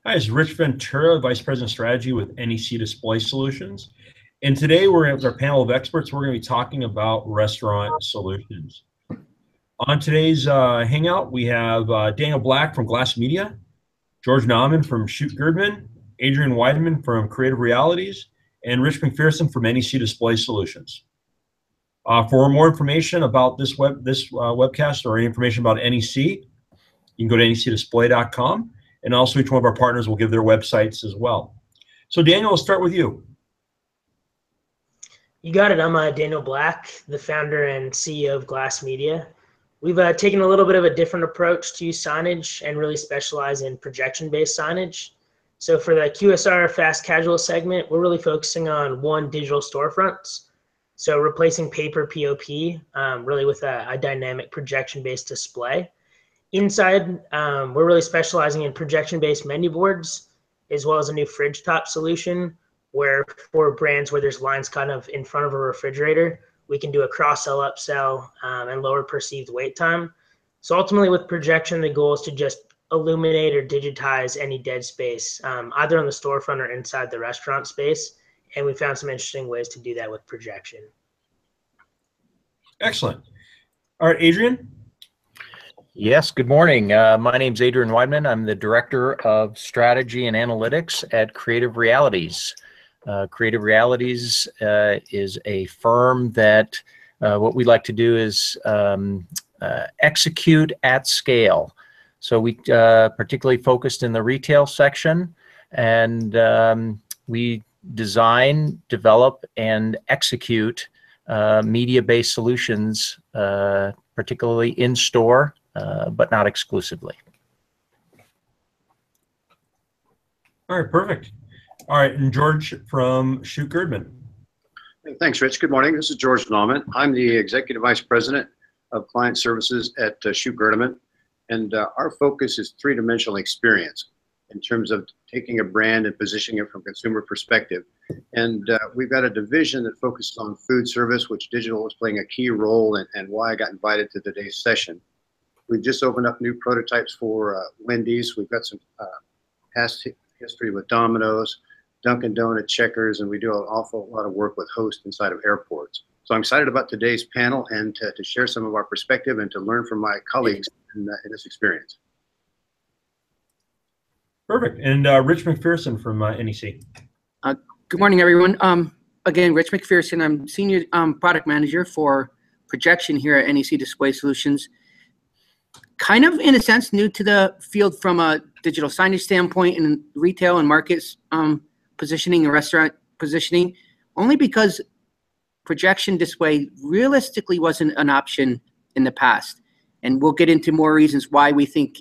Hi, it's Rich Ventura, Vice President Strategy with NEC Display Solutions. And today we're with our panel of experts. We're going to be talking about restaurant solutions. On today's hangout, we have Daniel Black from Glass Media, George Nauman from Shoot Girdman, Adrian Weideman from Creative Realities, and Rich McPherson from NEC Display Solutions. For more information about this webcast or any information about NEC, you can go to necdisplay.com. And also each one of our partners will give their websites as well. So Daniel, we'll start with you. You got it. I'm Daniel Black, the founder and CEO of Glass Media. We've taken a little bit of a different approach to signage and really specialize in projection-based signage. So for the QSR fast casual segment, we're really focusing on digital storefronts. So replacing paper POP really with a dynamic projection-based display. Inside, we're really specializing in projection-based menu boards, as well as a new fridge top solution, where for brands where there's lines kind of in front of a refrigerator, we can do a cross-sell, upsell, and lower perceived wait time. So ultimately with projection, the goal is to just illuminate or digitize any dead space, either on the storefront or inside the restaurant space. And we found some interesting ways to do that with projection. Excellent. All right, Adrian. Yes, good morning. My name's Adrian Weideman. I'm the Director of Strategy and Analytics at Creative Realities. Creative Realities is a firm that what we like to do is execute at scale. So we particularly focused in the retail section, and we design, develop, and execute media-based solutions, particularly in-store, but not exclusively. All right, perfect. All right, and George from Shoot Girdman. Thanks, Rich. Good morning. This is George Nauman. I'm the Executive Vice President of Client Services at Shoot Girdman, and our focus is three-dimensional experience in terms of taking a brand and positioning it from a consumer perspective. And we've got a division that focuses on food service, which digital is playing a key role, and why I got invited to today's session. We've just opened up new prototypes for Wendy's. We've got some past history with Domino's, Dunkin' Donuts, Checkers, and we do an awful lot of work with hosts inside of airports. So I'm excited about today's panel and to share some of our perspective and to learn from my colleagues in this experience. Perfect. And Rich McPherson from NEC. Good morning, everyone. Again, Rich McPherson. I'm Senior Product Manager for Projection here at NEC Display Solutions. Kind of, in a sense, new to the field from a digital signage standpoint and retail and markets positioning and restaurant positioning, only because projection display realistically wasn't an option in the past. And we'll get into more reasons why we think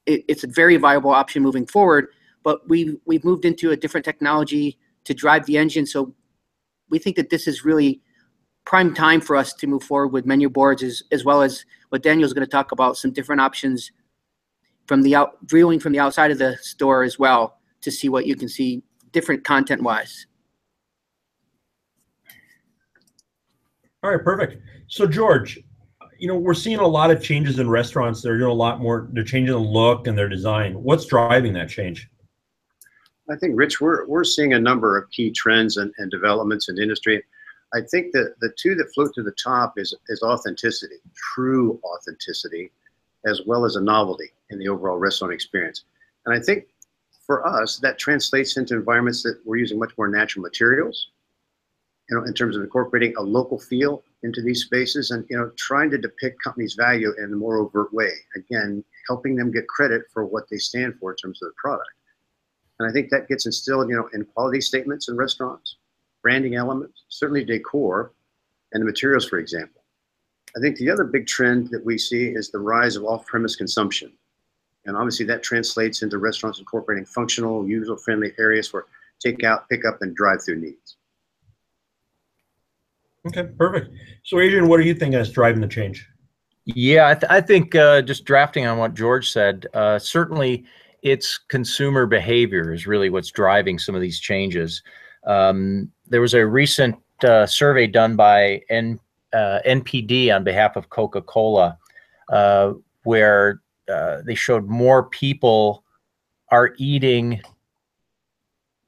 it's a very viable option moving forward, but we've moved into a different technology to drive the engine. So we think that this is really prime time for us to move forward with menu boards, as well as what Daniel's going to talk about, some different options from the viewing from the outside of the store as well, to see what you can see different content wise. All right, perfect. So George, you know, we're seeing a lot of changes in restaurants. They're doing a lot more, they're changing the look and their design. What's driving that change? I think, Rich, we're seeing a number of key trends and developments in the industry. I think that the two that float to the top is authenticity, true authenticity, as well as a novelty in the overall restaurant experience. And I think for us, that translates into environments that we're using much more natural materials, you know, in terms of incorporating a local feel into these spaces and, you know, trying to depict companies' value in a more overt way. Again, helping them get credit for what they stand for in terms of the product. And I think that gets instilled, you know, in quality statements in restaurants, branding elements, certainly decor, and the materials, for example. I think the other big trend that we see is the rise of off-premise consumption. And obviously that translates into restaurants incorporating functional, user-friendly areas for takeout, pickup, and drive-through needs. Okay, perfect. So Adrian, what are you thinking is driving the change? Yeah, I think just drafting on what George said, certainly it's consumer behavior is really what's driving some of these changes. There was a recent survey done by NPD on behalf of Coca-Cola, where they showed more people are eating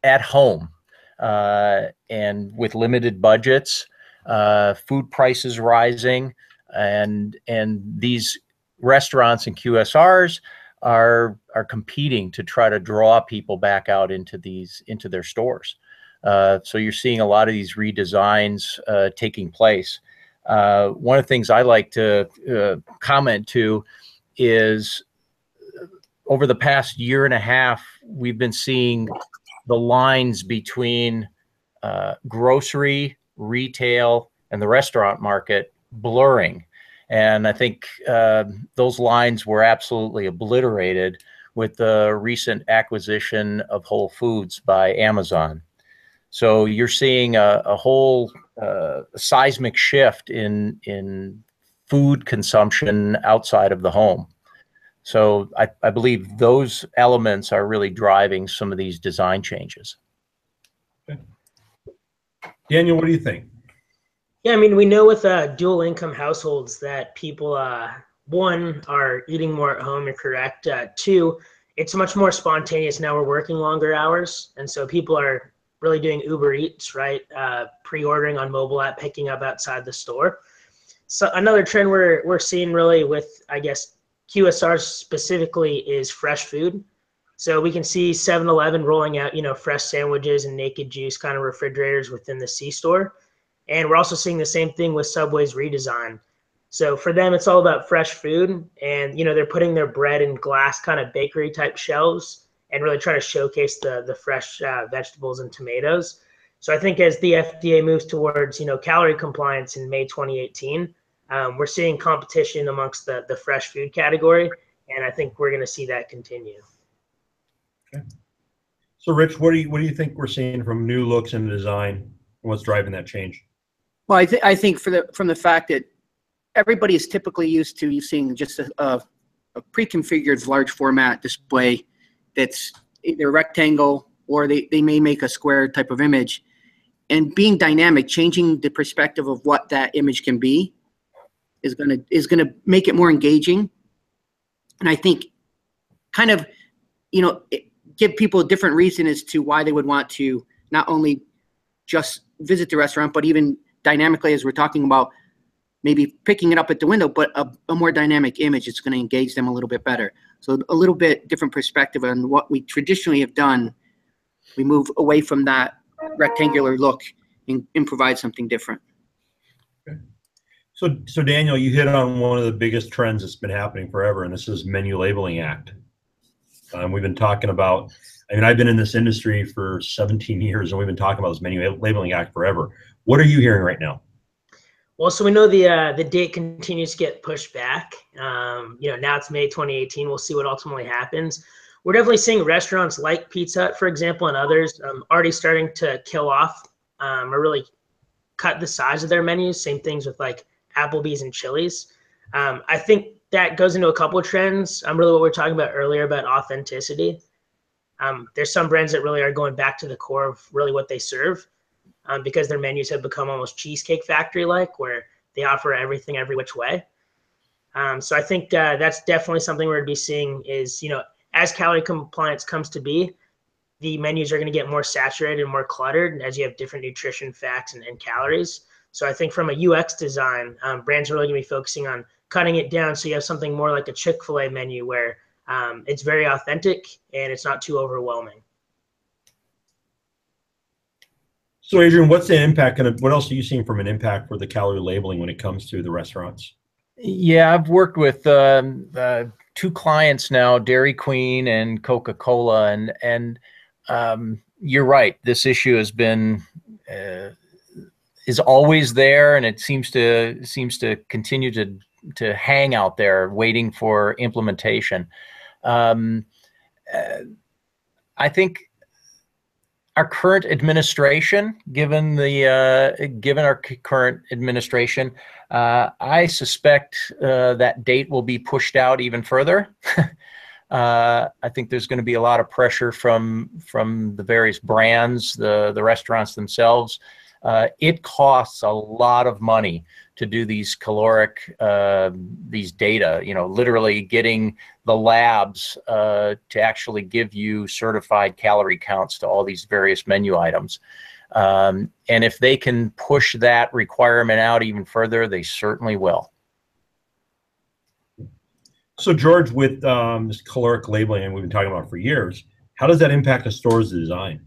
at home and with limited budgets, food prices rising, and these restaurants and QSRs are competing to try to draw people back out into their stores. So you're seeing a lot of these redesigns taking place. One of the things I like to comment to is over the past year and a half, we've been seeing the lines between grocery, retail, and the restaurant market blurring. And I think those lines were absolutely obliterated with the recent acquisition of Whole Foods by Amazon. So you're seeing a whole seismic shift in food consumption outside of the home. So I believe those elements are really driving some of these design changes. Okay. Daniel, what do you think? Yeah, I mean, we know with dual income households that people, one, are eating more at home, you're correct. Two, it's much more spontaneous now. We're working longer hours. And so people are really doing Uber Eats, right? Pre-ordering on mobile app, picking up outside the store. So another trend we're seeing really with, I guess, QSRs specifically is fresh food. So we can see 7-Eleven rolling out, fresh sandwiches and naked juice kind of refrigerators within the C-store. And we're also seeing the same thing with Subway's redesign. So for them, it's all about fresh food. And, they're putting their bread in glass kind of bakery type shelves and really try to showcase the fresh vegetables and tomatoes. So I think as the FDA moves towards, calorie compliance in May 2018, we're seeing competition amongst the fresh food category. And I think we're going to see that continue. Okay. So Rich, what do you think we're seeing from new looks in the design and what's driving that change? Well, I think from the fact that everybody is typically used to seeing just a pre-configured large format display that's either rectangle or they may make a square type of image, and being dynamic, changing the perspective of what that image can be is gonna make it more engaging, and I think kind of give people a different reason as to why they would want to not only just visit the restaurant, but even dynamically, as we're talking about, maybe picking it up at the window, but a more dynamic image. It's going to engage them a little bit better. So a little bit different perspective on what we traditionally have done. We move away from that rectangular look and provide something different. Okay. So Daniel, you hit on one of the biggest trends that's been happening forever, and this is Menu Labeling Act. We've been talking about, I've been in this industry for 17 years, and we've been talking about this Menu Labeling Act forever. What are you hearing right now? Well, so we know the date continues to get pushed back. Now it's May 2018. We'll see what ultimately happens. We're definitely seeing restaurants like Pizza Hut, for example, and others already starting to kill off or really cut the size of their menus. Same things with like Applebee's and Chili's. I think that goes into a couple of trends. Really what we were talking about earlier about authenticity. There's some brands that really are going back to the core of really what they serve. Because their menus have become almost Cheesecake Factory-like, where they offer everything every which way. So I think that's definitely something we're going to be seeing is, as calorie compliance comes to be, the menus are going to get more saturated and more cluttered as you have different nutrition facts and calories. So I think from a UX design, brands are really going to be focusing on cutting it down so you have something more like a Chick-fil-A menu where it's very authentic and it's not too overwhelming. So Adrian, what's the impact? What else are you seeing from an impact for the calorie labeling when it comes to the restaurants? Yeah, I've worked with two clients now, Dairy Queen and Coca-Cola, and you're right. This issue has been is always there, and it seems to continue to hang out there, waiting for implementation. I think our current administration, given our current administration, I suspect that date will be pushed out even further. I think there's going to be a lot of pressure from the various brands, the restaurants themselves. It costs a lot of money to do these caloric, these data, literally getting the labs to actually give you certified calorie counts to all these various menu items. And if they can push that requirement out even further, they certainly will. So George, with this caloric labeling, and we've been talking about for years, how does that impact a store's design?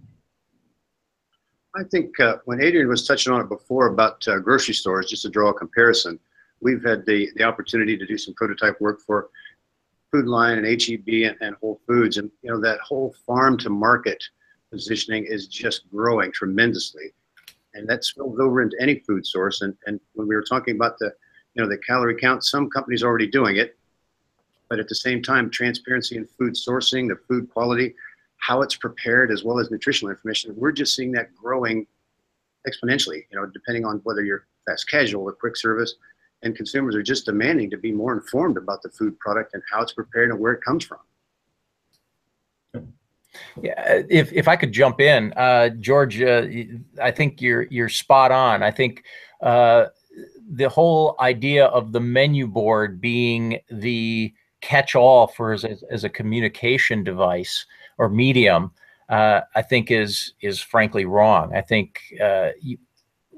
I think when Adrian was touching on it before about grocery stores, just to draw a comparison, we've had the opportunity to do some prototype work for Food Lion and HEB and Whole Foods, and that whole farm to market positioning is just growing tremendously, and that spills over into any food source. And when we were talking about the the calorie count, some companies are already doing it, but at the same time, transparency in food sourcing, the food quality, how it's prepared, as well as nutritional information, we're just seeing that growing exponentially, depending on whether you're fast casual or quick service, and consumers are just demanding to be more informed about the food product and how it's prepared and where it comes from. Yeah, if I could jump in, George, I think you're spot on. I think the whole idea of the menu board being the catch-all for as a communication device or medium, I think is frankly wrong. I think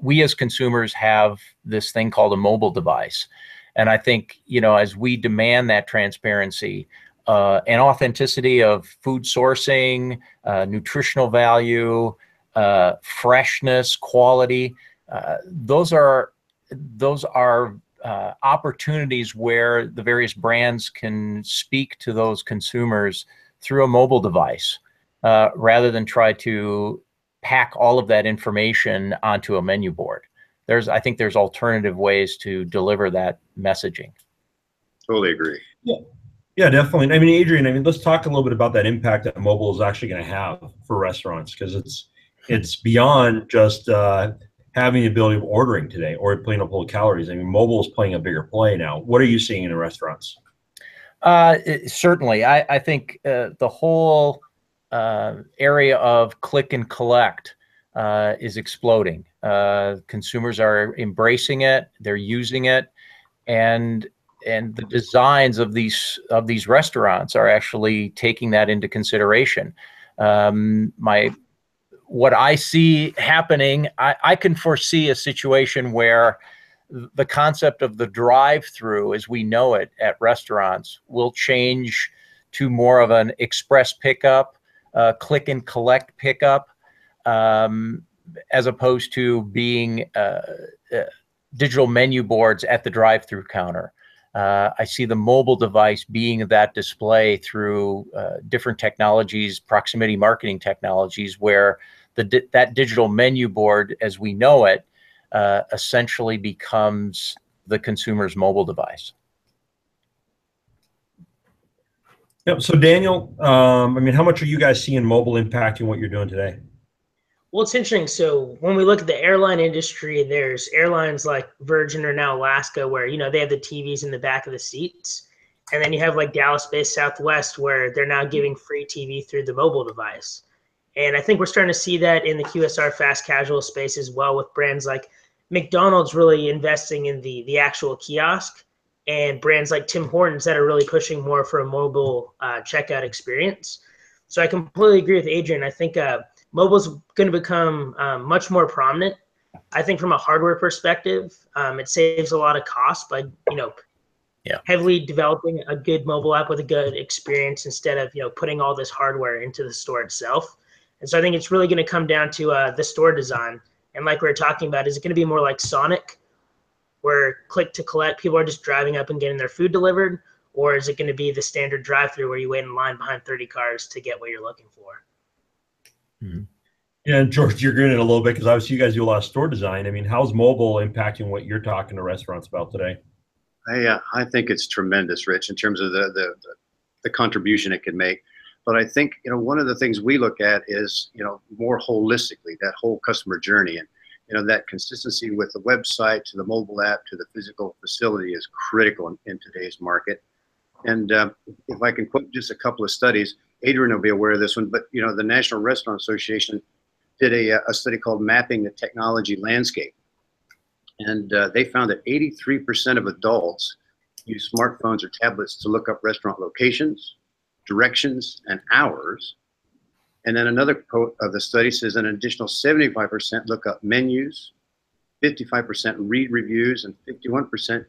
we as consumers have this thing called a mobile device, and I think as we demand that transparency and authenticity of food sourcing, nutritional value, freshness, quality, those are opportunities where the various brands can speak to those consumers through a mobile device, rather than try to pack all of that information onto a menu board. I think there's alternative ways to deliver that messaging. Totally agree. Yeah, definitely. I mean, Adrian, let's talk a little bit about that impact that mobile is actually going to have for restaurants, because it's beyond just having the ability of ordering today or putting up whole calories. I mean, mobile is playing a bigger play now. What are you seeing in the restaurants? Certainly. I think the whole area of click and collect is exploding. Consumers are embracing it, they're using it, and the designs of these restaurants are actually taking that into consideration. What I see happening, I can foresee a situation where the concept of the drive-through as we know it at restaurants will change to more of an express pickup, click and collect pickup, as opposed to being digital menu boards at the drive-through counter. I see the mobile device being that display through different technologies, proximity marketing technologies, where that digital menu board as we know it essentially becomes the consumer's mobile device. Yep. So Daniel, how much are you guys seeing mobile impacting what you're doing today? Well, it's interesting. So when we look at the airline industry, there's airlines like Virgin or now Alaska where, they have the TVs in the back of the seats. And then you have like Dallas-based Southwest where they're now giving free TV through the mobile device. And I think we're starting to see that in the QSR fast casual space as well, with brands like McDonald's really investing in the actual kiosk, and brands like Tim Hortons that are really pushing more for a mobile checkout experience. So I completely agree with Adrian. I think mobile is going to become much more prominent. I think from a hardware perspective, it saves a lot of cost by heavily developing a good mobile app with a good experience instead of putting all this hardware into the store itself. And so I think it's really going to come down to the store design. And like we were talking about, is it going to be more like Sonic, where click to collect, people are just driving up and getting their food delivered? Or is it going to be the standard drive-through where you wait in line behind 30 cars to get what you're looking for? Mm-hmm. Yeah, and George, you're grinning a little bit because obviously you guys do a lot of store design. I mean, how's mobile impacting what you're talking to restaurants about today? I think it's tremendous, Rich, in terms of the contribution it can make. But I think, one of the things we look at is, more holistically, that whole customer journey. And, that consistency with the website to the mobile app to the physical facility is critical in today's market. And if I can quote just a couple of studies, Adrian will be aware of this one, but, the National Restaurant Association did a study called Mapping the Technology Landscape. And they found that 83% of adults use smartphones or tablets to look up restaurant locations, directions, and hours. And then another quote of the study says an additional 75% look up menus, 55% read reviews, and 51%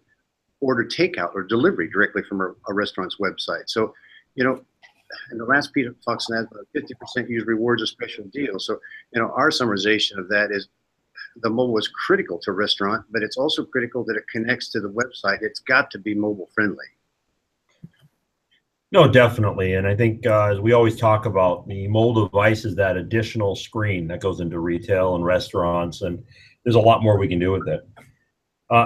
order takeout or delivery directly from a restaurant's website. So, you know, in the last piece of talks, 50% use rewards or special deals. So, you know, our summarization of that is the mobile is critical to restaurant, but it's also critical that it connects to the website. It's got to be mobile friendly. No, definitely. And I think as we always talk about, the mobile device is that additional screen that goes into retail and restaurants, and there's a lot more we can do with it.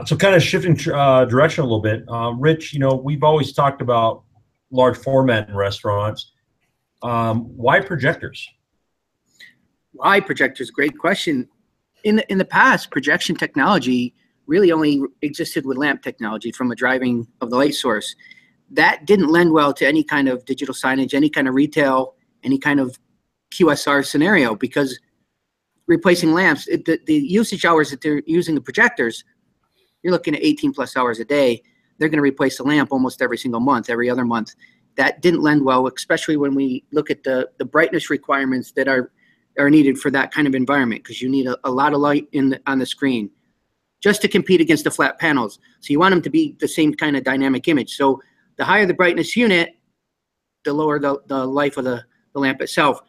So kind of shifting direction a little bit, Rich, you know, we've always talked about large format in restaurants. Why projectors? Why projectors? Great question. In the past, projection technology really only existed with lamp technology from a driving of the light source. That didn't lend well to any kind of digital signage, any kind of retail, any kind of QSR scenario, because replacing lamps, the usage hours that they're using the projectors, you're looking at 18 plus hours a day. They're going to replace the lamp almost every single month, every other month. That didn't lend well, especially when we look at the brightness requirements that are needed for that kind of environment, because you need a lot of light on the screen just to compete against the flat panels. So you want them to be the same kind of dynamic image. So the higher the brightness unit, the lower the life of the lamp itself.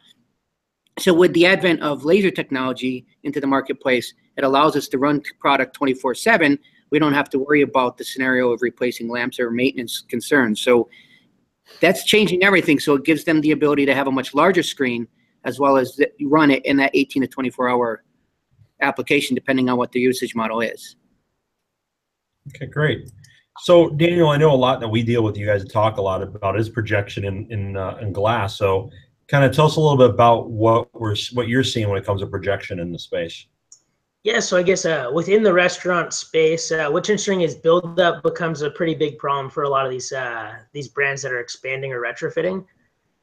So with the advent of laser technology into the marketplace, it allows us to run product 24/7. We don't have to worry about the scenario of replacing lamps or maintenance concerns. So that's changing everything. So it gives them the ability to have a much larger screen, as well as run it in that 18 to 24 hour application, depending on what the usage model is. Okay, great. So Daniel, I know a lot that we deal with, you guys talk a lot about, is projection in glass. So kind of tell us a little bit about what you're seeing when it comes to projection in the space. Yeah, so I guess within the restaurant space, what's interesting is build-up becomes a pretty big problem for a lot of these brands that are expanding or retrofitting.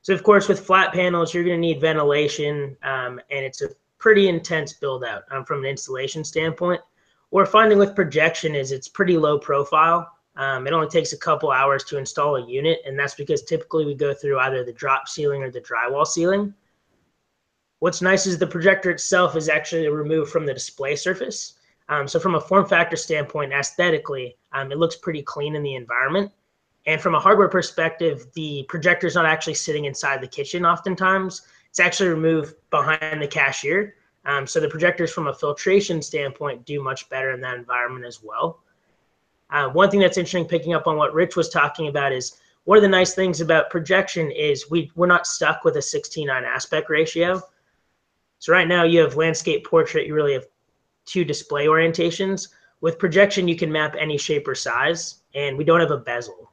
So of course, with flat panels, you're going to need ventilation, and it's a pretty intense build-out from an installation standpoint. What we're finding with projection is it's pretty low profile. It only takes a couple hours to install a unit, and that's because typically we go through either the drop ceiling or the drywall ceiling. What's nice is the projector itself is actually removed from the display surface. So from a form factor standpoint, aesthetically, it looks pretty clean in the environment. And from a hardware perspective, the projector is not actually sitting inside the kitchen oftentimes. It's actually removed behind the cashier. So the projectors from a filtration standpoint do much better in that environment as well. One thing that's interesting, picking up on what Rich was talking about, is one of the nice things about projection is we're not stuck with a 16:9 aspect ratio. So right now you have landscape, portrait, you really have two display orientations. With projection, you can map any shape or size, and we don't have a bezel.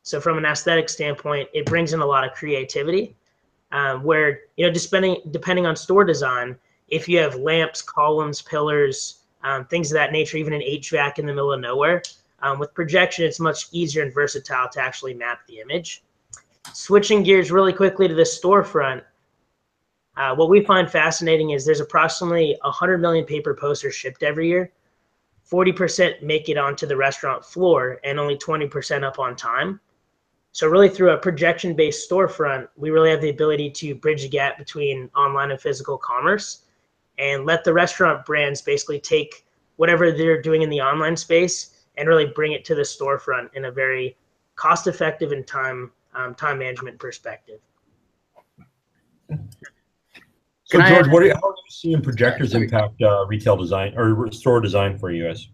So from an aesthetic standpoint, it brings in a lot of creativity, where, you know, depending on store design, if you have lamps, columns, pillars, things of that nature, even an HVAC in the middle of nowhere, with projection, it's much easier and versatile to actually map the image. Switching gears really quickly to the storefront, what we find fascinating is there's approximately 100 million paper posters shipped every year. 40% make it onto the restaurant floor and only 20% up on time. So really through a projection-based storefront, we really have the ability to bridge the gap between online and physical commerce and let the restaurant brands basically take whatever they're doing in the online space and really bring it to the storefront in a very cost-effective and time management perspective. So George, how are you seeing projectors impact retail design or store design for you guys?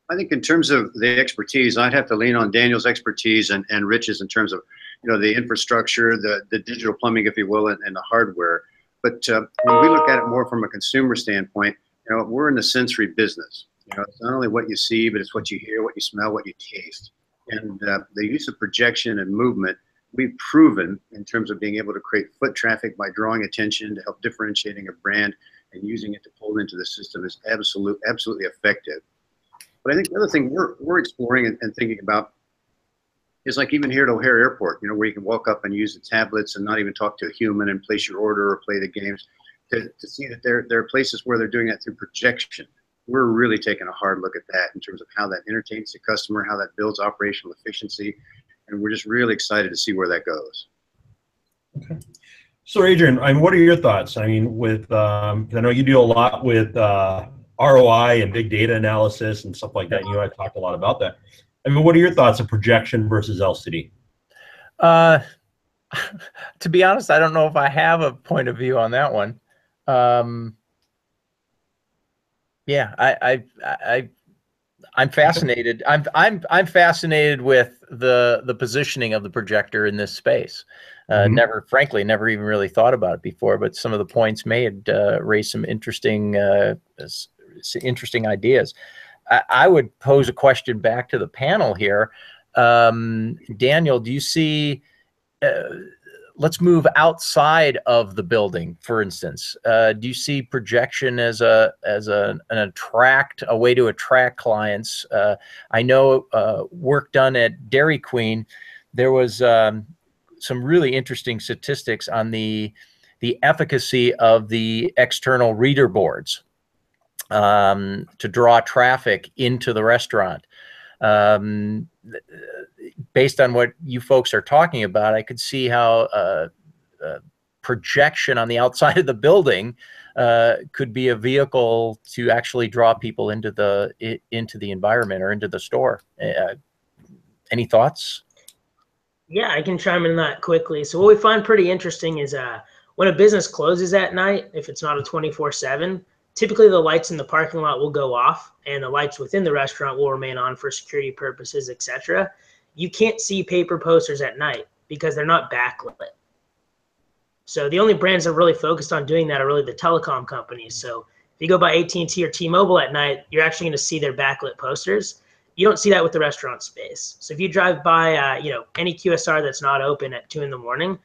I think in terms of the expertise, I'd have to lean on Daniel's expertise and Rich's in terms of, you know, the infrastructure, the digital plumbing, if you will, and the hardware. But when we look at it more from a consumer standpoint, you know, we're in the sensory business. You know, it's not only what you see, but it's what you hear, what you smell, what you taste. And the use of projection and movement, we've proven in terms of being able to create foot traffic by drawing attention to help differentiating a brand and using it to pull into the system is absolutely effective. But I think the other thing we're exploring and thinking about is like even here at O'Hare Airport, you know, where you can walk up and use the tablets and not even talk to a human and place your order or play the games, to see that there are places where they're doing that through projection. we're really taking a hard look at that in terms of how that entertains the customer, how that builds operational efficiency, and we're just really excited to see where that goes. Okay. So Adrian, I mean, what are your thoughts? I mean, with 'cause I know you do a lot with ROI and big data analysis and stuff like that. And you and I talked a lot about that. I mean, what are your thoughts of projection versus LCD? To be honest, I don't know if I have a point of view on that one. Yeah, I'm fascinated. I'm fascinated with the positioning of the projector in this space. Frankly, never even really thought about it before. But some of the points made raised some interesting ideas. I would pose a question back to the panel here. Daniel, do you see? Let's move outside of the building, for instance. Do you see projection as a way to attract clients? I know work done at Dairy Queen, there was some really interesting statistics on the efficacy of the external reader boards to draw traffic into the restaurant. Based on what you folks are talking about, I could see how projection on the outside of the building could be a vehicle to actually draw people into the environment or into the store. Any thoughts? Yeah, I can chime in on that quickly. So what we find pretty interesting is when a business closes at night, if it's not a 24/7, typically the lights in the parking lot will go off and the lights within the restaurant will remain on for security purposes, etc. You can't see paper posters at night because they're not backlit. So the only brands that are really focused on doing that are really the telecom companies. So if you go by AT&T or T-Mobile at night, you're actually going to see their backlit posters. You don't see that with the restaurant space. So if you drive by, any QSR that's not open at 2 in the morning,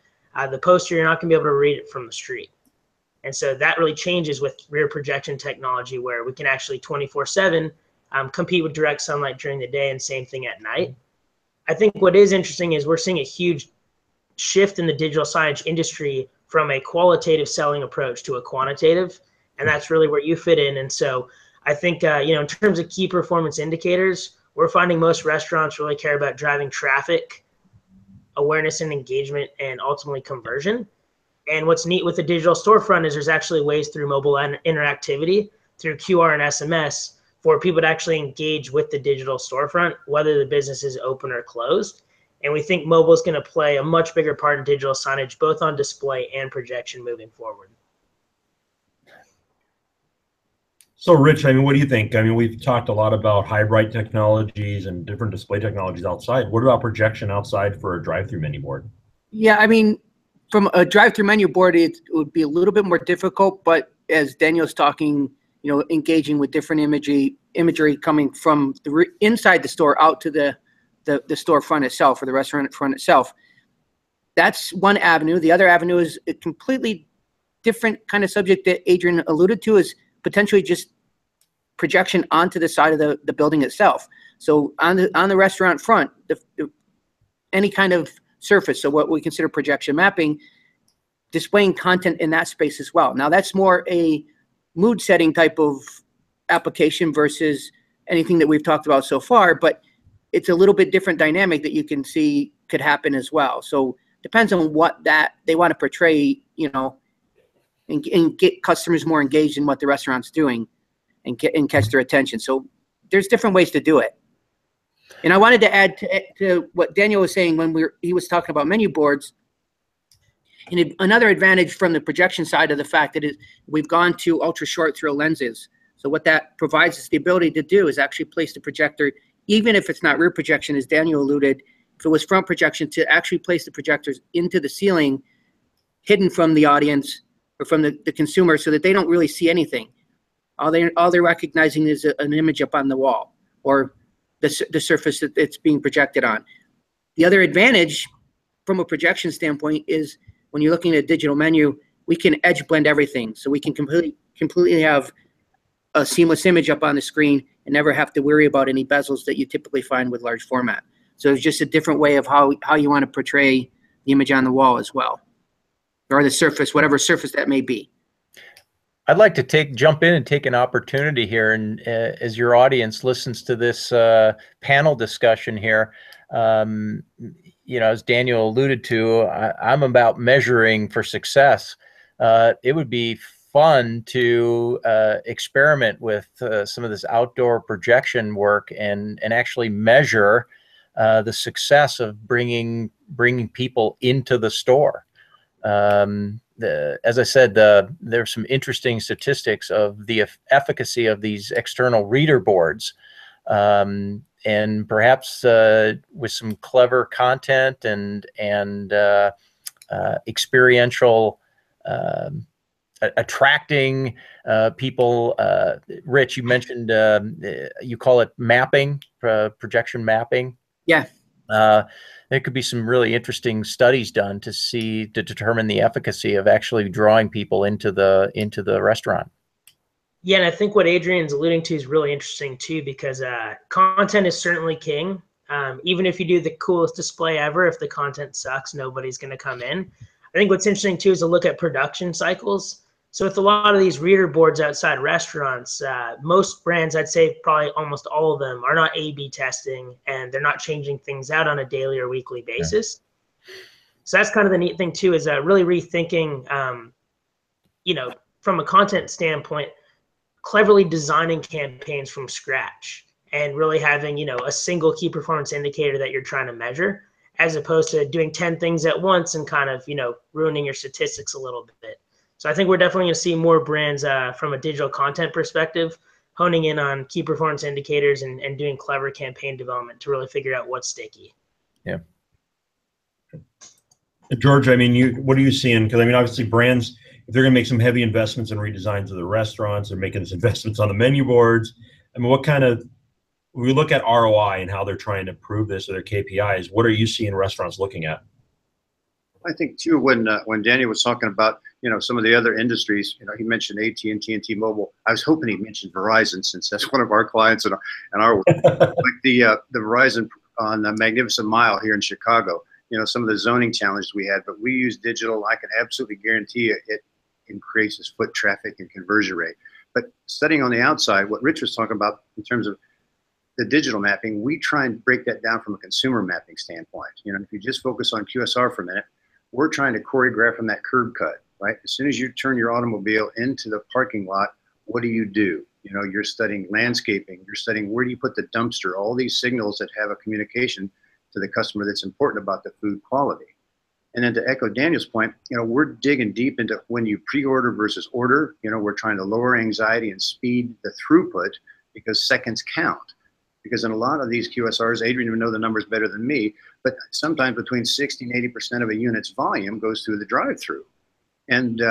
the poster, you're not going to be able to read it from the street. And so that really changes with rear projection technology, where we can actually 24/7 compete with direct sunlight during the day, and same thing at night. I think what is interesting is we're seeing a huge shift in the digital signage industry from a qualitative selling approach to a quantitative, and that's really where you fit in. And so I think, in terms of key performance indicators, we're finding most restaurants really care about driving traffic, awareness and engagement, and ultimately conversion. And what's neat with the digital storefront is there's actually ways through mobile interactivity, through QR and SMS, for people to actually engage with the digital storefront, whether the business is open or closed. And we think mobile is going to play a much bigger part in digital signage, both on display and projection moving forward. So Rich, I mean, what do you think? I mean, we've talked a lot about high-bright technologies and different display technologies outside. What about projection outside for a drive-through menu board? Yeah, I mean, from a drive-through menu board, it would be a little bit more difficult, but as Daniel's talking, engaging with different imagery coming from the inside the store out to the storefront itself, or the restaurant front itself. That's one avenue. The other avenue is a completely different kind of subject that Adrian alluded to, is potentially just projection onto the side of the building itself. So on the restaurant front, any kind of surface, so what we consider projection mapping, displaying content in that space as well. Now that's more a mood setting type of application versus anything that we've talked about so far, but it's a little bit different dynamic that you can see could happen as well. So depends on what that they want to portray, and get customers more engaged in what the restaurant's doing and catch their attention. So there's different ways to do it. And I wanted to add to what Daniel was saying when he was talking about menu boards. And another advantage from the projection side of the fact that we've gone to ultra short throw lenses. So what that provides us the ability to do is actually place the projector, even if it's not rear projection, as Daniel alluded, if it was front projection, to actually place the projectors into the ceiling, hidden from the audience or from the consumer, so that they don't really see anything. All they're recognizing is an image up on the wall, or the surface that it's being projected on. The other advantage from a projection standpoint is when you're looking at a digital menu, we can edge blend everything. So we can completely have a seamless image up on the screen and never have to worry about any bezels that you typically find with large format. So it's just a different way of how you want to portray the image on the wall as well, or the surface, whatever surface that may be. I'd like to jump in and take an opportunity here, and as your audience listens to this panel discussion here, as Daniel alluded to, I'm about measuring for success. It would be fun to experiment with some of this outdoor projection work and actually measure the success of bringing people into the store. As I said, there's some interesting statistics of the efficacy of these external reader boards, and perhaps with some clever content and experiential attracting people. Rich, you mentioned you call it mapping, projection mapping. Yeah. There could be some really interesting studies done to determine the efficacy of actually drawing people into the restaurant. Yeah, and I think what Adrian's alluding to is really interesting too, because content is certainly king. Even if you do the coolest display ever, if the content sucks, nobody's going to come in. I think what's interesting too is to look at production cycles. So with a lot of these reader boards outside restaurants, most brands, I'd say probably almost all of them, are not A/B testing, and they're not changing things out on a daily or weekly basis. Yeah. So that's kind of the neat thing too, is really rethinking, from a content standpoint, cleverly designing campaigns from scratch and really having, a single key performance indicator that you're trying to measure, as opposed to doing 10 things at once and kind of, ruining your statistics a little bit. So I think we're definitely going to see more brands from a digital content perspective honing in on key performance indicators and doing clever campaign development to really figure out what's sticky. Yeah. George, what are you seeing? Because obviously brands, if they're going to make some heavy investments and redesigns of the restaurants, they're making these investments on the menu boards. When we look at ROI and how they're trying to prove this or their KPIs, what are you seeing restaurants looking at? I think too, when Daniel was talking about some of the other industries, he mentioned AT&T and T-Mobile. I was hoping he mentioned Verizon, since that's one of our clients and our work. Like the Verizon on the Magnificent Mile here in Chicago. Some of the zoning challenges we had, but we use digital. I can absolutely guarantee it increases foot traffic and conversion rate. But studying on the outside, what Rich was talking about in terms of the digital mapping, we try and break that down from a consumer mapping standpoint. If you just focus on QSR for a minute, we're trying to choreograph from that curb cut, right? As soon as you turn your automobile into the parking lot, what do? You're studying landscaping, you're studying where do you put the dumpster, all these signals that have a communication to the customer that's important about the food quality. And then to echo Daniel's point, we're digging deep into when you pre-order versus order. We're trying to lower anxiety and speed the throughput, because seconds count. Because in a lot of these QSRs, Adrian would know the numbers better than me, but sometimes between 60 and 80% of a unit's volume goes through the drive-through. And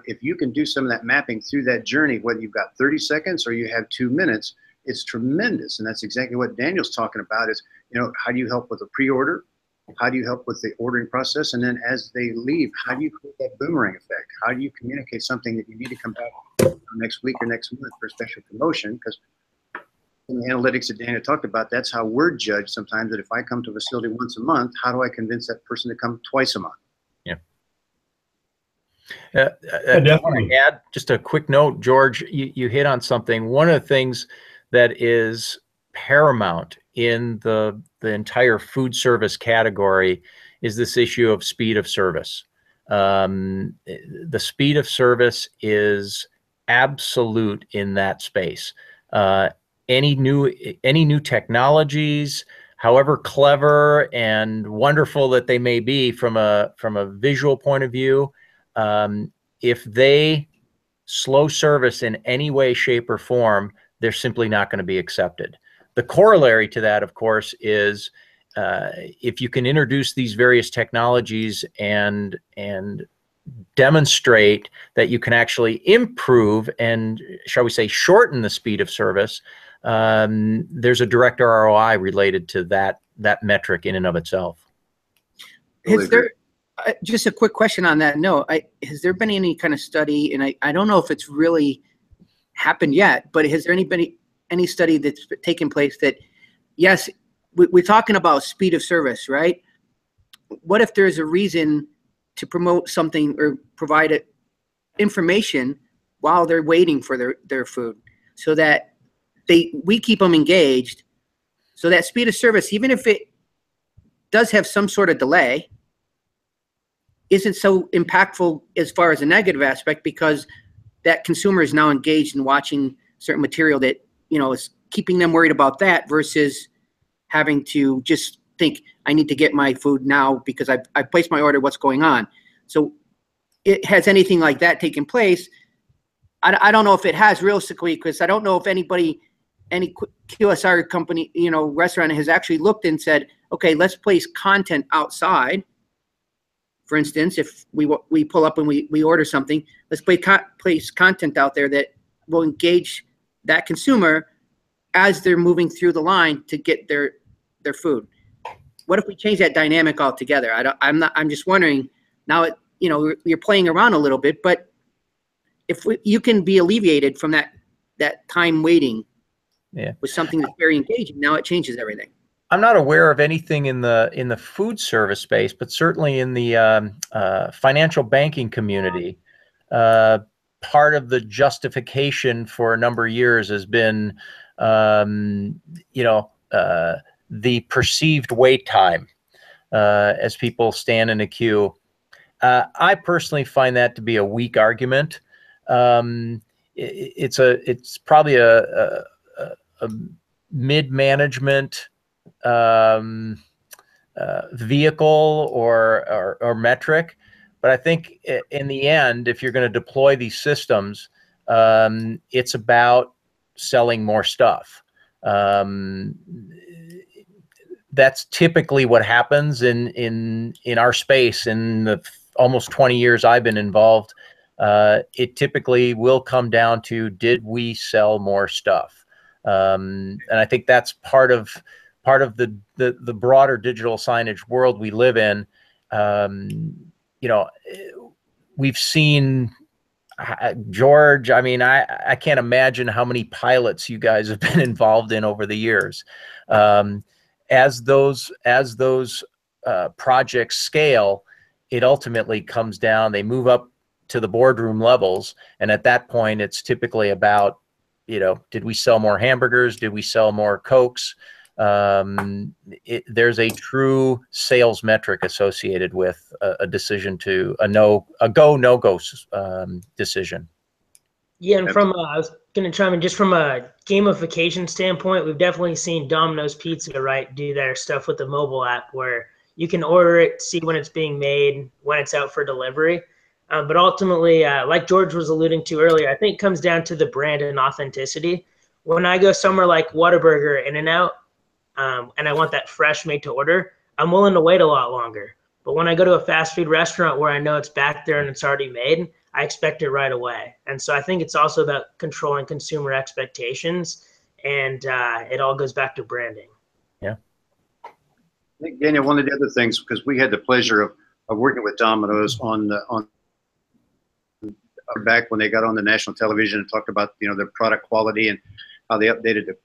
if you can do some of that mapping through that journey, whether you've got 30 seconds or you have 2 minutes, it's tremendous. And that's exactly what Daniel's talking about is, how do you help with a pre-order? How do you help with the ordering process? And then as they leave, how do you create that boomerang effect? How do you communicate something that you need to come back next week or next month for a special promotion? Because in the analytics that Daniel talked about, that's how we're judged sometimes, that if I come to a facility once a month, how do I convince that person to come twice a month? Yeah. I want to add just a quick note, George, you hit on something. One of the things that is paramount in the entire food service category is this issue of speed of service. The speed of service is absolute in that space. Any new technologies, however clever and wonderful that they may be from a visual point of view, if they slow service in any way, shape, or form, they're simply not going to be accepted. The corollary to that, of course, is if you can introduce these various technologies and demonstrate that you can actually improve and, shall we say, shorten the speed of service, there's a direct ROI related to that metric in and of itself. Is there just a quick question on that note? Has there been any kind of study, and I don't know if it's really happened yet, but has there any study that's taken place that, yes, we're talking about speed of service, right? What if there's a reason to promote something or provide information while they're waiting for their food, so that we keep them engaged. So that speed of service, even if it does have some sort of delay, isn't so impactful as far as a negative aspect, because that consumer is now engaged in watching certain material that, is keeping them worried about that, versus having to just think, I need to get my food now because I placed my order, what's going on? So it has anything like that taken place. I don't know if it has realistically, because I don't know if any QSR company, restaurant has actually looked and said, okay, let's place content outside. For instance, if we pull up and we order something, let's place content out there that will engage that consumer as they're moving through the line to get their food. What if we change that dynamic altogether? I'm just wondering now. You're playing around a little bit, but if you can be alleviated from that time waiting, with something that's very engaging, now it changes everything. I'm not aware of anything in the food service space, but certainly in the financial banking community, part of the justification for a number of years has been, the perceived wait time as people stand in a queue. I personally find that to be a weak argument. It's probably a mid-management vehicle or metric, but I think in the end, if you're going to deploy these systems, it's about selling more stuff. That's typically what happens in our space. In the almost 20 years I've been involved, it typically will come down to, did we sell more stuff? And I think that's part of the broader digital signage world we live in. We've seen, George, I mean, I can't imagine how many pilots you guys have been involved in over the years. As those projects scale, it ultimately comes down, they move up to the boardroom levels. And at that point, it's typically about, did we sell more hamburgers? Did we sell more Cokes? There's a true sales metric associated with a decision to a go, no-go decision. Yeah, and I was going to chime in, just from a gamification standpoint, we've definitely seen Domino's Pizza, do their stuff with the mobile app where you can order it, see when it's being made, when it's out for delivery. But ultimately, like George was alluding to earlier, I think it comes down to the brand and authenticity. When I go somewhere like Whataburger, In-N-Out, and I want that fresh made to order, I'm willing to wait a lot longer. But when I go to a fast food restaurant where I know it's back there and it's already made, I expect it right away. And so I think it's also about controlling consumer expectations, and it all goes back to branding. Yeah. I think, Daniel, one of the other things, because we had the pleasure of working with Domino's on back when they got on the national television and talked about their product quality and how they updated the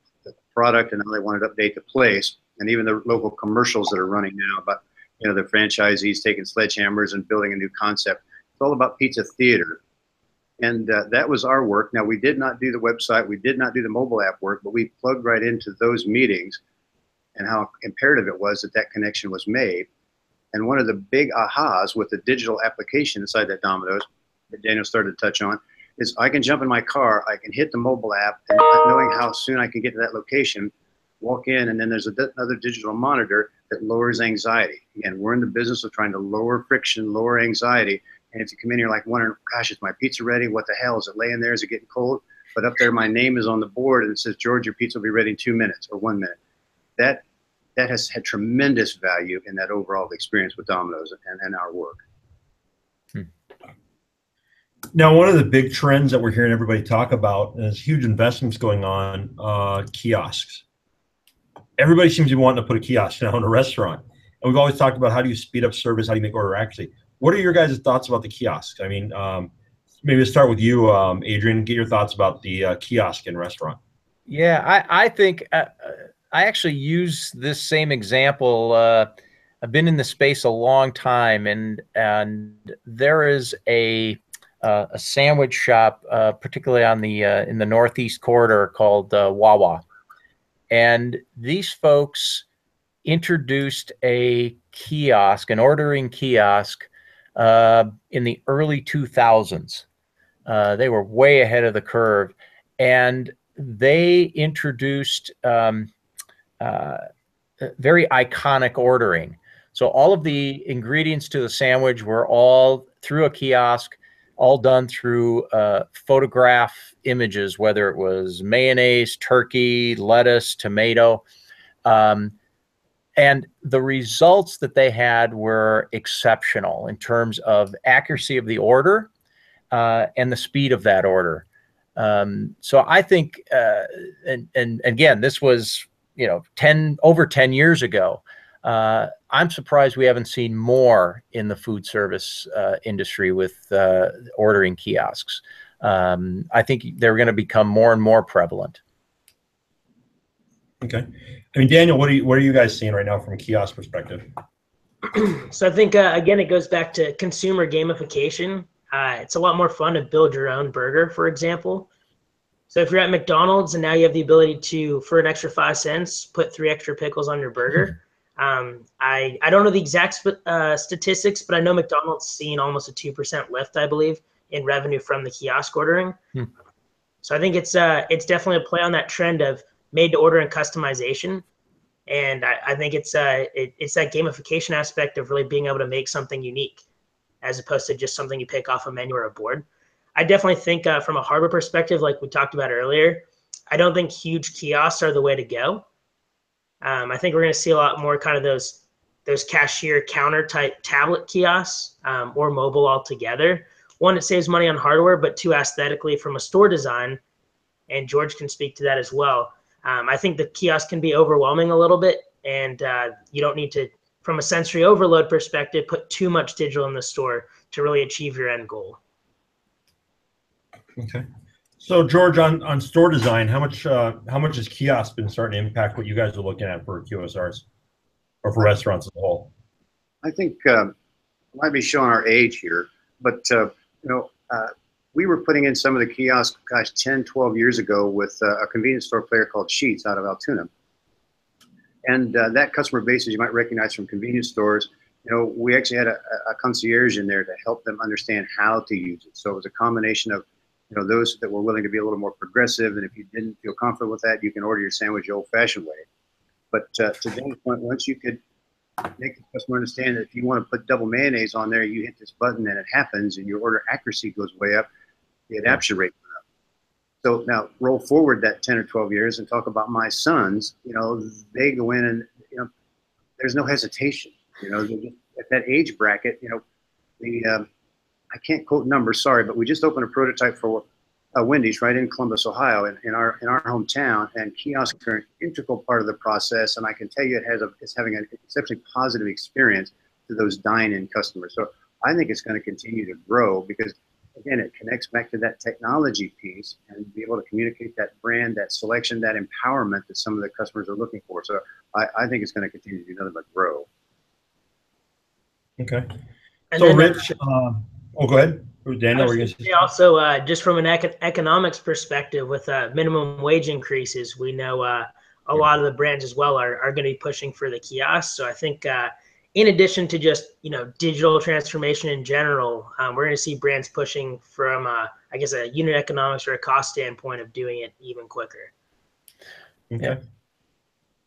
product and how they wanted to update the place, and even the local commercials that are running now about the franchisees taking sledgehammers and building a new concept. It's all about pizza theater, and that was our work. Now, we did not do the website, we did not do the mobile app work, but we plugged right into those meetings and how imperative it was that connection was made. And one of the big ahas with the digital application inside that Domino's that Daniel started to touch on is I can jump in my car, I can hit the mobile app, and knowing how soon I can get to that location, walk in, and then there's another digital monitor that lowers anxiety. Again, we're in the business of trying to lower friction, lower anxiety. And if you come in here like wondering, gosh, is my pizza ready? What the hell? Is it laying there? Is it getting cold? But up there, my name is on the board and it says, George, your pizza will be ready in 2 minutes or 1 minute. That has had tremendous value in that overall experience with Domino's and our work. Now, one of the big trends that we're hearing everybody talk about is huge investments going on, kiosks. Everybody seems to be wanting to put a kiosk now in a restaurant. And we've always talked about how do you speed up service, how do you make order accuracy. What are your guys' thoughts about the kiosks? I mean, maybe let's start with you, Adrian. Get your thoughts about the kiosk in restaurant. Yeah, I think I actually use this same example. I've been in the space a long time, and there is a a sandwich shop, particularly on the in the Northeast corridor called Wawa. And these folks introduced a kiosk, an ordering kiosk, in the early 2000s. They were way ahead of the curve, and they introduced very iconic ordering. So all of the ingredients to the sandwich were all through a kiosk, all done through photograph images, whether it was mayonnaise, turkey, lettuce, tomato. And the results that they had were exceptional in terms of accuracy of the order and the speed of that order. So I think, and again, this was, over 10 years ago. I'm surprised we haven't seen more in the food service industry with ordering kiosks. I think they're going to become more and more prevalent. Okay. I mean, Daniel, what are you guys seeing right now from a kiosk perspective? So I think, again, it goes back to consumer gamification. It's a lot more fun to build your own burger, for example. So if you're at McDonald's and now you have the ability to, for an extra 5 cents, put 3 extra pickles on your burger. I don't know the exact statistics, but I know McDonald's seen almost a 2% lift, I believe, in revenue from the kiosk ordering. So I think it's definitely a play on that trend of made to order and customization. And I think it's that gamification aspect of really being able to make something unique as opposed to just something you pick off a menu or a board. I definitely think from a hardware perspective, like we talked about earlier, I don't think huge kiosks are the way to go. I think we're going to see a lot more kind of those cashier counter type tablet kiosks or mobile altogether. One, it saves money on hardware, but two, aesthetically from a store design, and George can speak to that as well. I think the kiosk can be overwhelming a little bit, and you don't need to, from a sensory overload perspective, put too much digital in the store to really achieve your end goal. Okay. So George, on store design, how much has kiosk been starting to impact what you guys are looking at for QSRs or for restaurants as a whole? I think I might be showing our age here, but we were putting in some of the kiosks, 10, 12 years ago with a convenience store player called Sheetz out of Altoona. And that customer base, as you might recognize from convenience stores, we actually had a concierge in there to help them understand how to use it. So it was a combination of, those that were willing to be a little more progressive. And if you didn't feel comfortable with that, you can order your sandwich the old-fashioned way. But to Dan's point, once you could make the customer understand that if you want to put double mayonnaise on there, you hit this button and it happens, and your order accuracy goes way up, the adoption rate went up. So now roll forward that 10 or 12 years and talk about my sons. They go in and there's no hesitation. At that age bracket, I can't quote numbers, sorry, but we just opened a prototype for Wendy's right in Columbus, Ohio, in our hometown, and kiosks are an integral part of the process. And I can tell you it's having an exceptionally positive experience to those dine-in customers. So I think it's going to continue to grow because, again, it connects back to that technology piece and be able to communicate that brand, that selection, that empowerment that some of the customers are looking for. So I think it's going to continue to do nothing but grow. Okay. And so then, Rich, go ahead. Daniel, also, just from an economics perspective, with minimum wage increases, we know a lot of the brands as well are going to be pushing for the kiosk. So I think in addition to just digital transformation in general, we're going to see brands pushing from a unit economics or a cost standpoint of doing it even quicker. Okay. Yeah.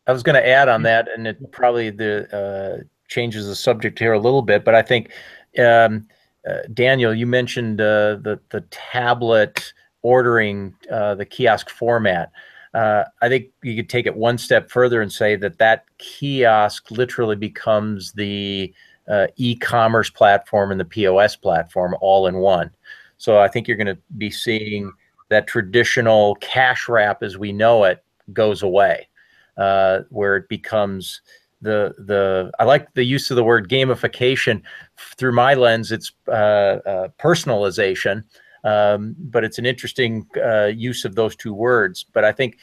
I was going to add on that, and it probably changes the subject here a little bit, but I think Daniel, you mentioned the tablet ordering, the kiosk format. I think you could take it one step further and say that kiosk literally becomes the e-commerce platform and the POS platform all in one. So I think you're going to be seeing that traditional cash wrap as we know it goes away, where it becomes I like the use of the word gamification. Through my lens, it's personalization, but it's an interesting use of those two words. But I think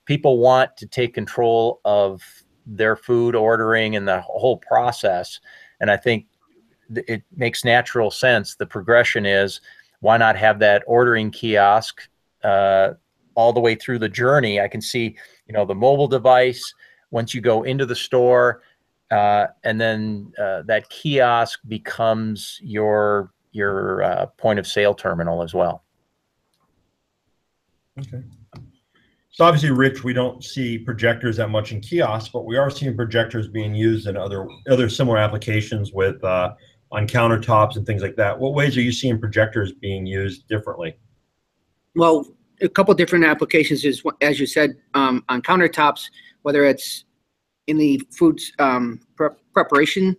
people want to take control of their food ordering and the whole process. And I think it makes natural sense. The progression is why not have that ordering kiosk all the way through the journey? I can see, the mobile device once you go into the store, and then that kiosk becomes your point of sale terminal as well. Okay. So obviously, Rich, we don't see projectors that much in kiosks, but we are seeing projectors being used in other similar applications with on countertops and things like that. What ways are you seeing projectors being used differently? Well, a couple different applications is, as you said, on countertops, whether it's in the food preparation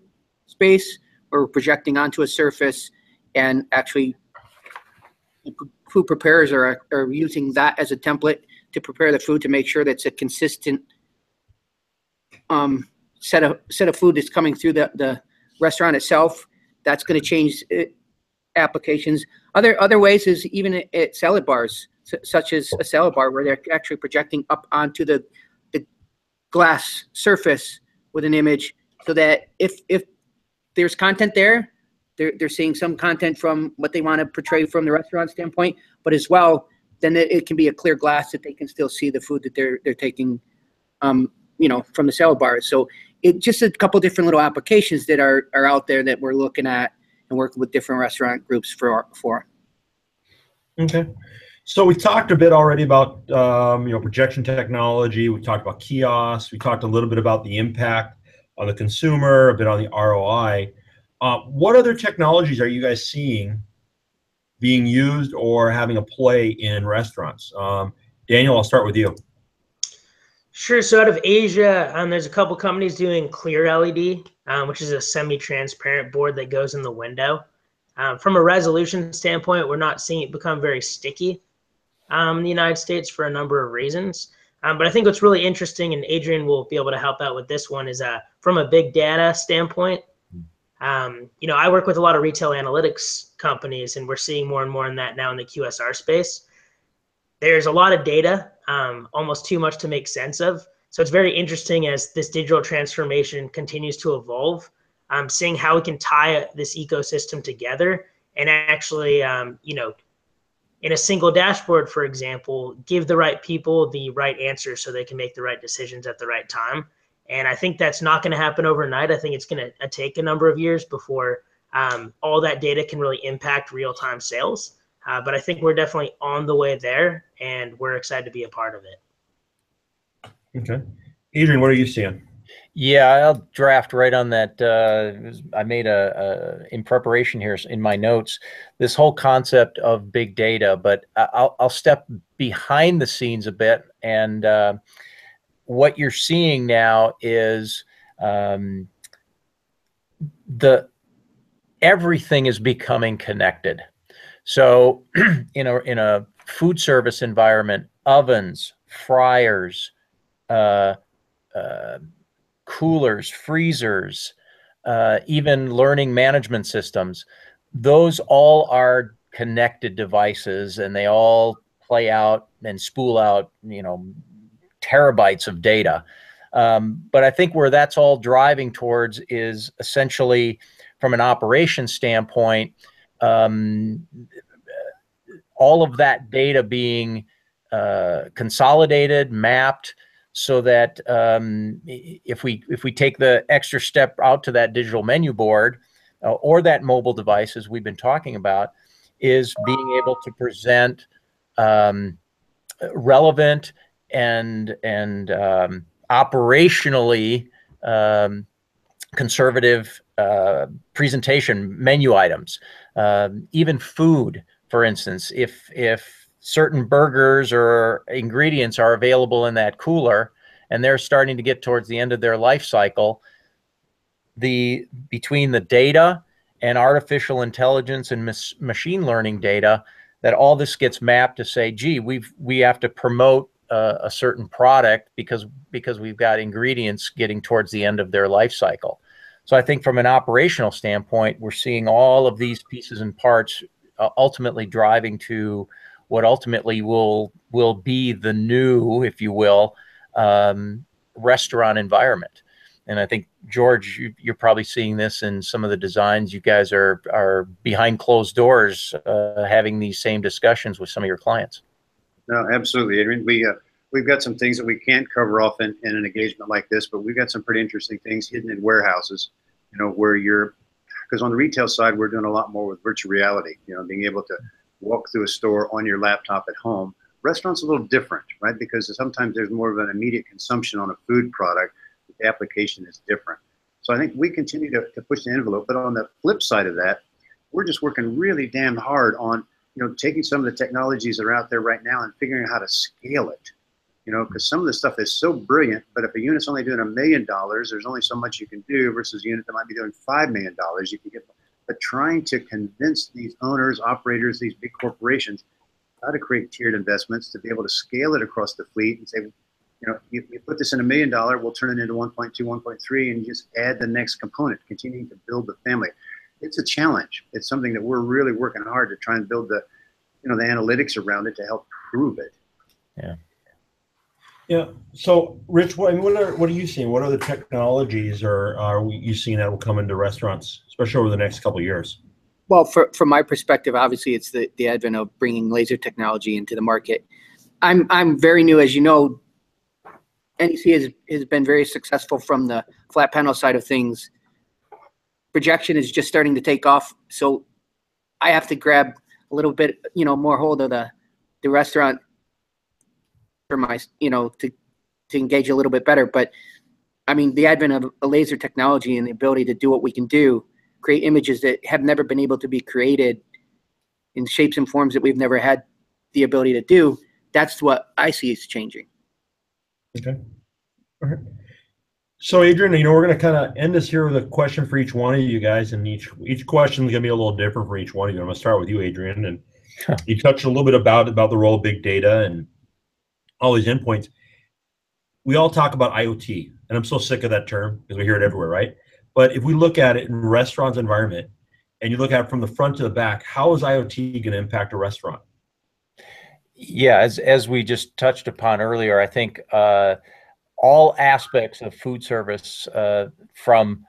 space, or projecting onto a surface, and actually food preparers are using that as a template to prepare the food to make sure that's a consistent set of food that's coming through the restaurant itself. That's going to change applications. Other ways is even at salad bars, such as a salad bar where they're actually projecting up onto the glass surface with an image, so that if there's content there, they're seeing some content from what they want to portray from the restaurant standpoint, but as well, then it can be a clear glass that they can still see the food that they're taking, from the salad bars. So it just a couple different little applications that are out there that we're looking at and working with different restaurant groups for. Okay. So we talked a bit already about projection technology. We talked about kiosks. We talked a little bit about the impact on the consumer, a bit on the ROI. What other technologies are you guys seeing being used or having a play in restaurants? Daniel, I'll start with you. Sure. So out of Asia, there's a couple companies doing clear LED, which is a semi-transparent board that goes in the window. From a resolution standpoint, we're not seeing it become very sticky in the United States for a number of reasons. But I think what's really interesting, and Adrian will be able to help out with this one, is from a big data standpoint. I work with a lot of retail analytics companies, and we're seeing more and more in that now in the QSR space. There's a lot of data, almost too much to make sense of. So it's very interesting as this digital transformation continues to evolve, seeing how we can tie this ecosystem together and actually, in a single dashboard, for example, give the right people the right answers so they can make the right decisions at the right time. And I think that's not going to happen overnight. I think it's going to take a number of years before all that data can really impact real-time sales. But I think we're definitely on the way there, and we're excited to be a part of it. Okay. Adrian, what are you seeing? Yeah, I'll draft right on that. I made in preparation here in my notes, this whole concept of big data, but I'll step behind the scenes a bit. And what you're seeing now is everything is becoming connected. So in a food service environment, ovens, fryers, coolers, freezers, even learning management systems, those all are connected devices, and they all play out and spool out, terabytes of data. But I think where that's all driving towards is essentially, from an operations standpoint, all of that data being consolidated, mapped, so that if we take the extra step out to that digital menu board or that mobile device, as we've been talking about, is being able to present relevant and operationally conservative presentation menu items, even food. For instance, if certain burgers or ingredients are available in that cooler and they're starting to get towards the end of their life cycle, between the data and artificial intelligence and machine learning data, that all this gets mapped to say, gee, we have to promote a certain product because we've got ingredients getting towards the end of their life cycle. So I think from an operational standpoint, we're seeing all of these pieces and parts ultimately driving to what ultimately will be the new, if you will, restaurant environment. And I think, George, you're probably seeing this in some of the designs. You guys are behind closed doors having these same discussions with some of your clients. No, absolutely, Adrian. We've got some things that we can't cover off in an engagement like this, but we've got some pretty interesting things hidden in warehouses, where because on the retail side, we're doing a lot more with virtual reality, being able to walk through a store on your laptop at home. Restaurants a little different, right? Because sometimes there's more of an immediate consumption on a food product. The application is different. So I think we continue to push the envelope. But on the flip side of that, we're just working really damn hard on, taking some of the technologies that are out there right now and figuring out how to scale it. Because some of the stuff is so brilliant, but if a unit's only doing $1 million, there's only so much you can do versus a unit that might be doing $5 million. You can get, but trying to convince these owners, operators, these big corporations, how to create tiered investments to be able to scale it across the fleet and say, you put this in $1 million, we'll turn it into 1.2, 1.3, and just add the next component, continuing to build the family. It's a challenge. It's something that we're really working hard to try and build the, the analytics around it to help prove it. Yeah. Yeah. So, Rich, what are you seeing? What other technologies are you seeing that will come into restaurants, especially over the next couple of years? Well, from my perspective, obviously, it's the advent of bringing laser technology into the market. I'm very new, as you know. NEC has been very successful from the flat panel side of things. Projection is just starting to take off, so I have to grab a little bit, more hold of the restaurant for my, to engage a little bit better. But I mean, the advent of a laser technology and the ability to do what we can do, create images that have never been able to be created in shapes and forms that we've never had the ability to do. That's what I see is changing. Okay. All right. So, Adrian, we're going to kind of end this here with a question for each one of you guys, and each question is going to be a little different for each one of you. I'm going to start with you, Adrian, and you touched a little bit about the role of big data and all these endpoints. We all talk about IoT, and I'm so sick of that term because we hear it everywhere, right? But if we look at it in restaurants environment, and you look at it from the front to the back, how is IoT going to impact a restaurant? Yeah, as we just touched upon earlier, I think all aspects of food service, from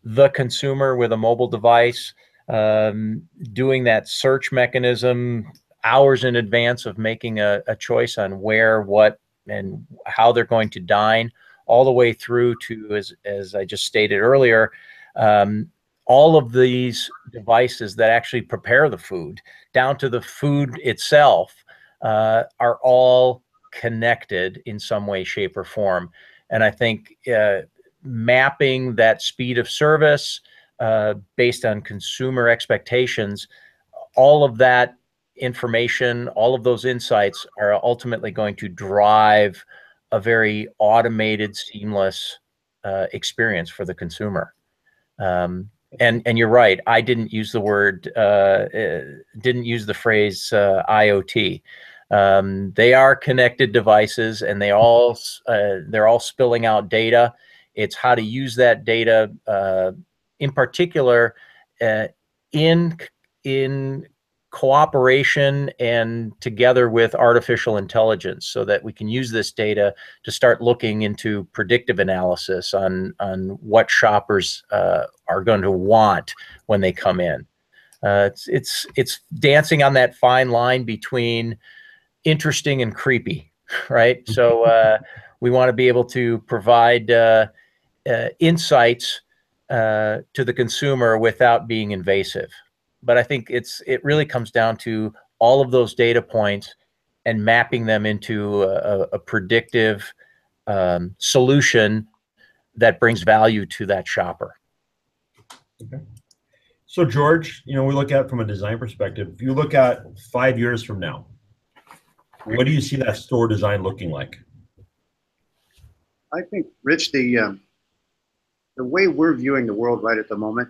the consumer with a mobile device, doing that search mechanism hours in advance of making a choice on where, what, and how they're going to dine, all the way through to, as I just stated earlier, all of these devices that actually prepare the food, down to the food itself, are all connected in some way, shape, or form. And I think mapping that speed of service based on consumer expectations, all of that information, all of those insights are ultimately going to drive a very automated, seamless experience for the consumer. And you're right, I didn't use the word, didn't use the phrase IoT. They are connected devices, and they're all spilling out data. It's how to use that data, in particular, in cooperation and together with artificial intelligence, so that we can use this data to start looking into predictive analysis on what shoppers are going to want when they come in. It's dancing on that fine line between interesting and creepy, right? So we want to be able to provide insights to the consumer without being invasive. But I think it really comes down to all of those data points and mapping them into a predictive solution that brings value to that shopper. Okay. So, George, we look at it from a design perspective. If you look at 5 years from now, what do you see that store design looking like? I think, Rich, the way we're viewing the world right at the moment,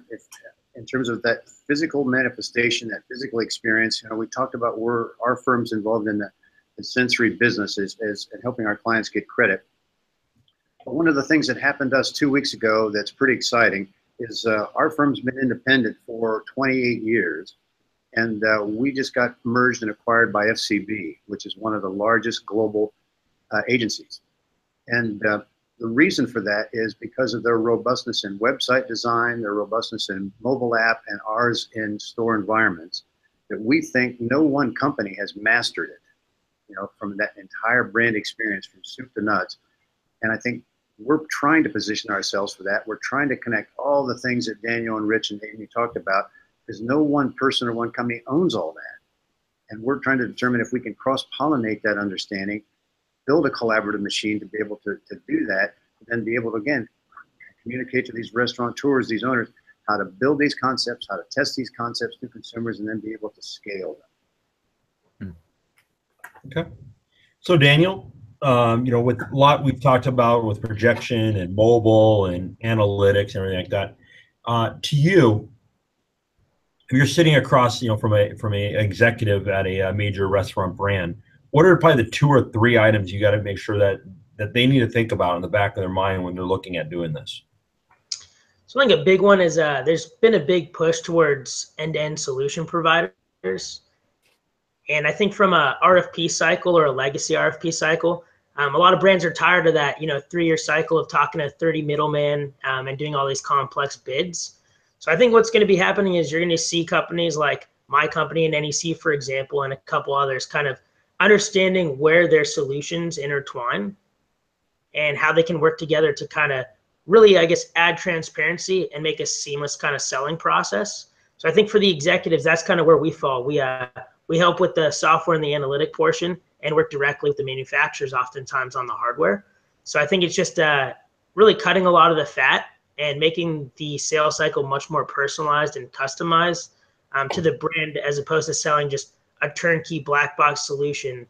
in terms of that physical manifestation, that physical experience, we talked about our firm's involved in the sensory business as helping our clients get credit. But one of the things that happened to us 2 weeks ago that's pretty exciting is our firm's been independent for 28 years. And we just got merged and acquired by FCB, which is one of the largest global agencies. And the reason for that is because of their robustness in website design, their robustness in mobile app, and ours in store environments, that we think no one company has mastered it, you know, from that entire brand experience from soup to nuts. And I think we're trying to position ourselves for that. We're trying to connect all the things that Daniel and Rich and Amy talked about, because no one person or one company owns all that. And we're trying to determine if we can cross-pollinate that understanding, build a collaborative machine to be able to do that, and then be able to, again, communicate to these restaurateurs, these owners, how to build these concepts, how to test these concepts to consumers, and then be able to scale them. Okay. So Daniel, you know, with a lot we've talked about with projection and mobile and analytics and everything like that, to you, if you're sitting across, you know, from a executive at a major restaurant brand, what are probably the 2 or 3 items you got to make sure that they need to think about in the back of their mind when they're looking at doing this? So I think a big one is there's been a big push towards end-to-end solution providers. And I think from a RFP cycle or a legacy RFP cycle, a lot of brands are tired of that, you know, 3-year cycle of talking to 30 middlemen and doing all these complex bids. So I think what's going to be happening is you're going to see companies like my company and NEC, for example, and a couple others kind of understanding where their solutions intertwine and how they can work together to kind of really, I guess, add transparency and make a seamless kind of selling process. So I think for the executives, that's kind of where we fall. We help with the software and the analytic portion and work directly with the manufacturers oftentimes on the hardware. So I think it's just really cutting a lot of the fat and making the sales cycle much more personalized and customized to the brand, as opposed to selling just a turnkey black box solution,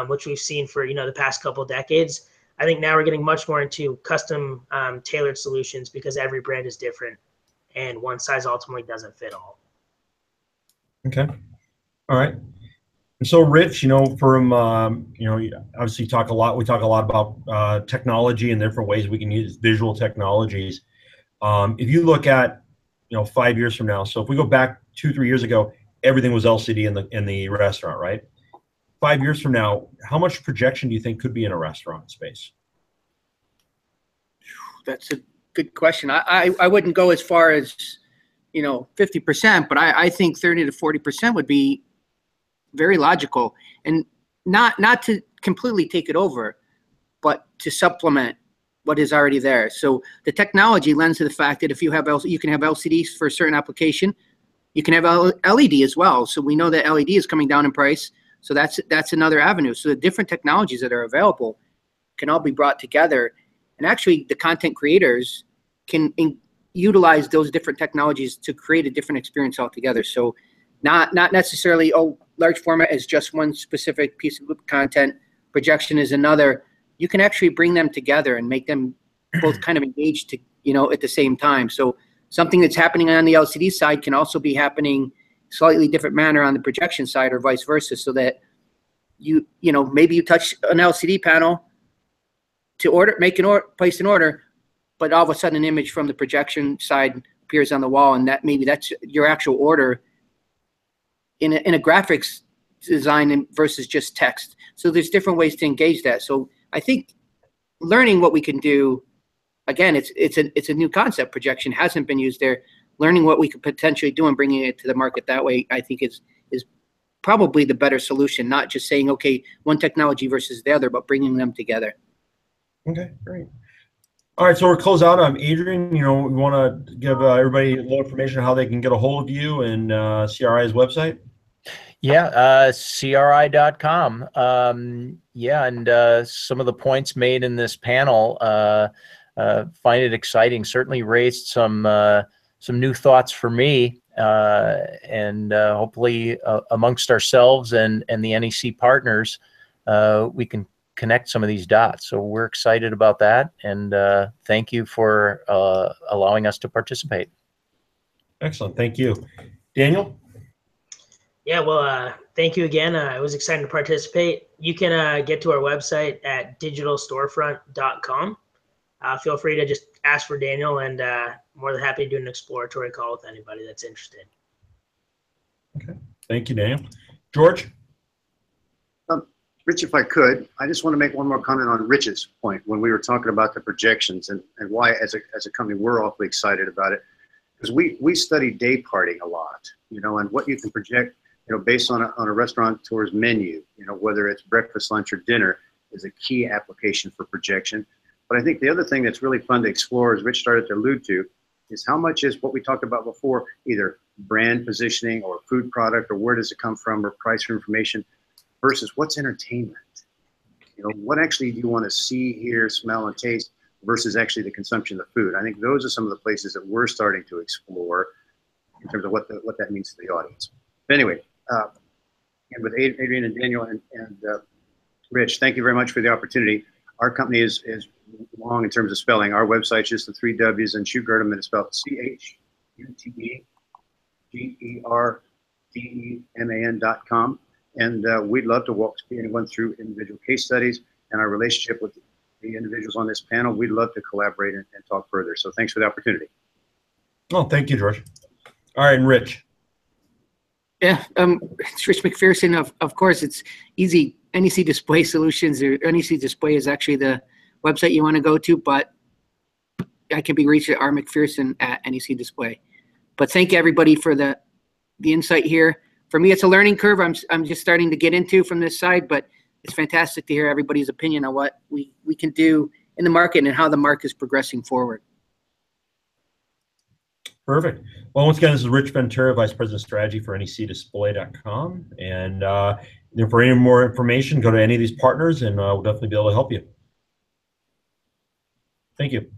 which we've seen for, you know, the past couple of decades. I think now we're getting much more into custom tailored solutions, because every brand is different and one size ultimately doesn't fit all. Okay. All right. And so, Rich, you know, from you know, obviously we talk a lot about technology and different ways we can use visual technologies. If you look at, you know, 5 years from now, so if we go back 2-3 years ago, everything was LCD in the restaurant, right? 5 years from now, how much projection do you think could be in a restaurant space? That's a good question. I wouldn't go as far as, you know, 50%, but I think 30 to 40% would be very logical, and not to completely take it over, but to supplement what is already there. So the technology lends to the fact that if you have you can have LCDs for a certain application, you can have LED as well. So we know that LED is coming down in price. So that's another avenue. So the different technologies that are available can all be brought together, and actually the content creators can utilize those different technologies to create a different experience altogether. So not necessarily, oh, large format is just one specific piece of content, projection is another. You can actually bring them together and make them both kind of engaged to, you know, at the same time. So something that's happening on the LCD side can also be happening slightly different manner on the projection side, or vice versa, so that you know, maybe you touch an LCD panel to place an order, but all of a sudden an image from the projection side appears on the wall, and that maybe that's your actual order in a graphics design versus just text. So there's different ways to engage that. So I think learning what we can do, again, it's a new concept. Projection hasn't been used there. Learning what we could potentially do and bringing it to the market that way, I think is probably the better solution. Not just saying, okay, one technology versus the other, but bringing them together. Okay, great. All right, so we're close out. Adrian, you know, we want to give everybody a little information on how they can get a hold of you and CRI's website. Yeah, CRI.com. Yeah, and some of the points made in this panel, find it exciting. Certainly raised some new thoughts for me, and hopefully amongst ourselves and the NEC partners, we can connect some of these dots. So we're excited about that, and thank you for allowing us to participate. Excellent, thank you. Daniel? Yeah, well, thank you again. I was excited to participate. You can get to our website at digitalstorefront.com. Feel free to just ask for Daniel, and more than happy to do an exploratory call with anybody that's interested. Okay, thank you, Daniel. George? Rich, if I could, I just want to make one more comment on Rich's point when we were talking about the projections and why, as a company, we're awfully excited about it. Because we study day parting a lot, and what you can project, based on a restaurateur's menu, whether it's breakfast, lunch, or dinner, is a key application for projection. But I think the other thing that's really fun to explore, as Rich started to allude to, is how much is what we talked about before, either brand positioning or food product, or where does it come from, or price or information, versus what's entertainment. What actually do you want to see, hear, smell, and taste versus actually the consumption of food? I think those are some of the places that we're starting to explore in terms of what that means to the audience. But anyway, and with Adrian and Daniel and Rich, thank you very much for the opportunity. Our company is long in terms of spelling. Our website's just the 3 W's, and Schugerdeman is spelled CHUTEGERDEMAN.com. And we'd love to walk anyone through individual case studies and our relationship with the individuals on this panel. We'd love to collaborate and talk further. So thanks for the opportunity. Oh, thank you, George. All right, and Rich. Yeah, it's Rich McPherson. Of course, it's easy. NEC Display Solutions, or NEC Display is actually the website you want to go to, but I can be reached at rmcpherson@NEC Display. But thank you, everybody, for the insight here. For me, it's a learning curve I'm just starting to get into from this side, but it's fantastic to hear everybody's opinion on what we can do in the market and how the market is progressing forward. Perfect. Well, once again, this is Rich Ventura, Vice President of Strategy for NECDisplay.com. And for any more information, go to any of these partners, and we'll definitely be able to help you. Thank you.